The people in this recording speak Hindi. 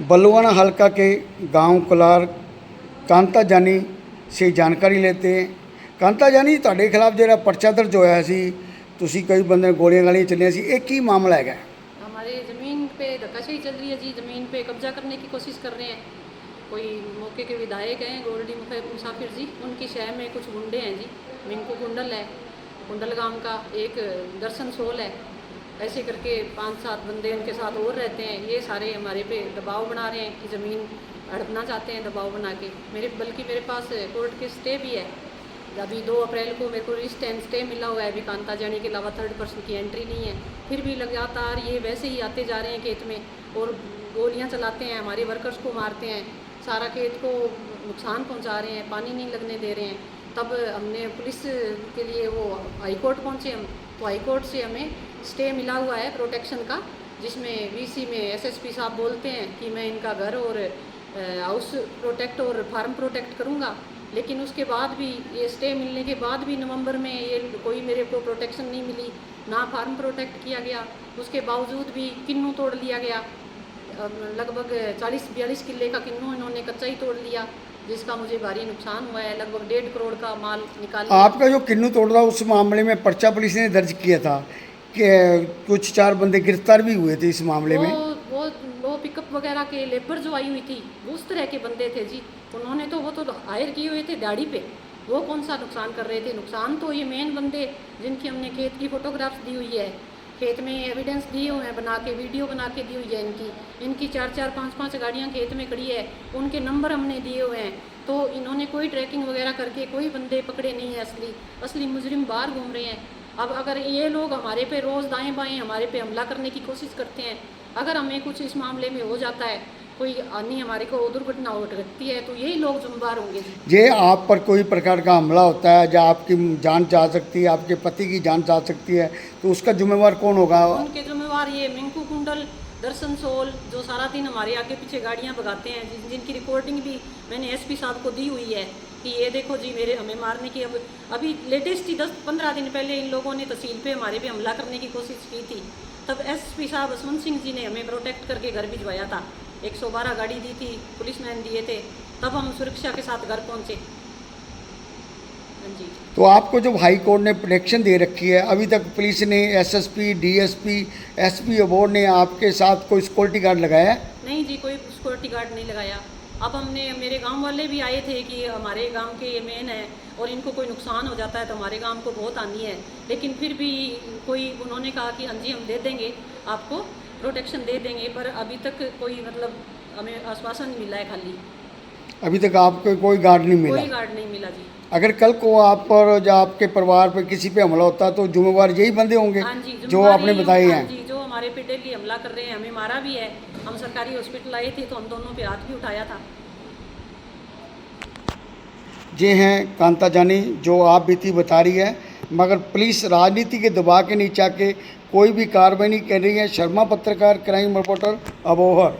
बलुआना हल्का के गांव कलार कांता जानी से जानकारी लेते हैं। कांता जानी, ਤੁਹਾਡੇ खिलाफ जो परचा दर्ज होया सी, तुसी कई बंदे गोलियां गालियां चलियां सी, एक ही मामला है? हमारे ज़मीन पे धक्काशाही चल रही है जी, ज़मीन पे कब्जा करने की कोशिश कर रहे हैं। कोई मौके के विधायक हैं गोल्डी मुसाफिर जी, उनकी शहर में कुछ गुंडे हैं जी। मिंकू कुंडल है, कुंडल गांव का, एक दर्शन सोल है, ऐसे करके 5-7 बंदे उनके साथ और रहते हैं। ये सारे हमारे पे दबाव बना रहे हैं कि ज़मीन हड़पना चाहते हैं दबाव बना के। बल्कि मेरे पास कोर्ट के स्टे भी है। अभी 2 अप्रैल को मेरे को रिस्ट एंड स्टे मिला हुआ है। अभी कांता जानी के अलावा थर्ड पर्सन की एंट्री नहीं है। फिर भी लगातार ये वैसे ही आते जा रहे हैं खेत में और गोलियां चलाते हैं, हमारे वर्कर्स को मारते हैं, सारा खेत को नुकसान पहुंचा रहे हैं, पानी नहीं लगने दे रहे हैं। तब हमने पुलिस के लिए वो हाई कोर्ट पहुँचे हम, तो हाई कोर्ट से हमें स्टे मिला हुआ है प्रोटेक्शन का, जिसमें वीसी में एसएसपी साहब बोलते हैं कि मैं इनका घर और हाउस प्रोटेक्ट और फार्म प्रोटेक्ट करूंगा। लेकिन उसके बाद भी, ये स्टे मिलने के बाद भी नवंबर में ये कोई मेरे को प्रोटेक्शन नहीं मिली, ना फार्म प्रोटेक्ट किया गया। उसके बावजूद भी किन्नू तोड़ लिया गया, लगभग 40-42 किले का किन्नू इन्होंने कच्चा ही तोड़ लिया, जिसका मुझे भारी नुकसान हुआ है। लगभग 1.5 करोड़ का माल निकाल लिया। आपका जो किन्नू तोड़ रहा, उस मामले में पर्चा पुलिस ने दर्ज किया था कि कुछ 4 बंदे गिरफ्तार भी हुए थे इस मामले में। वो पिकअप वगैरह के लेबर जो आई हुई थी, उस तरह के बंदे थे जी। उन्होंने तो वो तो हायर किए हुए थे दाढ़ी पे, वो कौन सा नुकसान कर रहे थे? नुकसान तो ये मेन बंदे जिनकी हमने खेत की फ़ोटोग्राफ्स दी हुई है, खेत में एविडेंस दिए हुए हैं बना के, वीडियो बना के दी हुई है इनकी 4-4, 5-5 गाड़ियाँ खेत में खड़ी है, उनके नंबर हमने दिए हुए हैं। तो इन्होंने कोई ट्रैकिंग वगैरह करके कोई बंदे पकड़े नहीं है। असली मुजरिम बाहर घूम रहे हैं। अब अगर ये लोग हमारे पे रोज़ दाएं बाएं हमारे पे हमला करने की कोशिश करते हैं, अगर हमें कुछ इस मामले में हो जाता है, कोई अन्य हमारे को दुर्घटना घटती है, तो यही लोग जिम्मेदार होंगे। जे आप पर कोई प्रकार का हमला होता है, जहाँ आपकी जान जा सकती है, आपके पति की जान जा सकती है, तो उसका जिम्मेवार कौन होगा? उनके जिम्मेवार ये मिंकू कुंडल, दर्शन सोल, जो सारा दिन हमारे आगे पीछे गाड़ियाँ भगाते हैं, जिनकी रिकॉर्डिंग भी मैंने एसपी साहब को दी हुई है कि ये देखो जी मेरे हमें मारने की। अभी लेटेस्ट ही 10-15 दिन पहले इन लोगों ने तहसील पे हमारे पे हमला करने की कोशिश की थी। तब एसपी साहब असवंत सिंह जी ने हमें प्रोटेक्ट करके घर भिजवाया था। 112 गाड़ी दी थी, पुलिसमैन दिए थे, तब हम सुरक्षा के साथ घर पहुँचे। हाँ जी। तो आपको जब हाई कोर्ट ने प्रोटेक्शन दे रखी है, अभी तक पुलिस ने, एसएसपी, डीएसपी, एसपी बोर्ड ने आपके साथ कोई सिक्योरिटी गार्ड लगाया है? नहीं जी, कोई सिक्योरिटी गार्ड नहीं लगाया। अब हमने, मेरे गांव वाले भी आए थे कि हमारे गांव के ये मेन है और इनको कोई नुकसान हो जाता है तो हमारे गांव को बहुत हानि है, लेकिन फिर भी कोई, उन्होंने कहा कि हाँ जी हम दे देंगे आपको प्रोटेक्शन, दे देंगे, पर अभी तक कोई मतलब हमें आश्वासन नहीं मिला है। खाली अभी तक आपको कोई गार्ड नहीं मिला? कोई गार्ड नहीं मिला जी। अगर कल को आप पर या आपके परिवार पर किसी पे हमला होता तो जिम्मेवार यही बंदे होंगे? हाँ जी, जो आपने बताए हैं? हाँ जी, जो हमारे पे डेली हमला कर रहे हैं, हमें मारा भी है। हम सरकारी हॉस्पिटल आए थे तो हम दोनों पे हाथ भी उठाया था। ये हैं कांता जानी, जो आप बीती बता रही है, मगर पुलिस राजनीति के दबाव के नीचे आके कोई भी कार्रवाई नहीं कर रही है। शर्मा पत्रकार, क्राइम रिपोर्टर, अबोहर।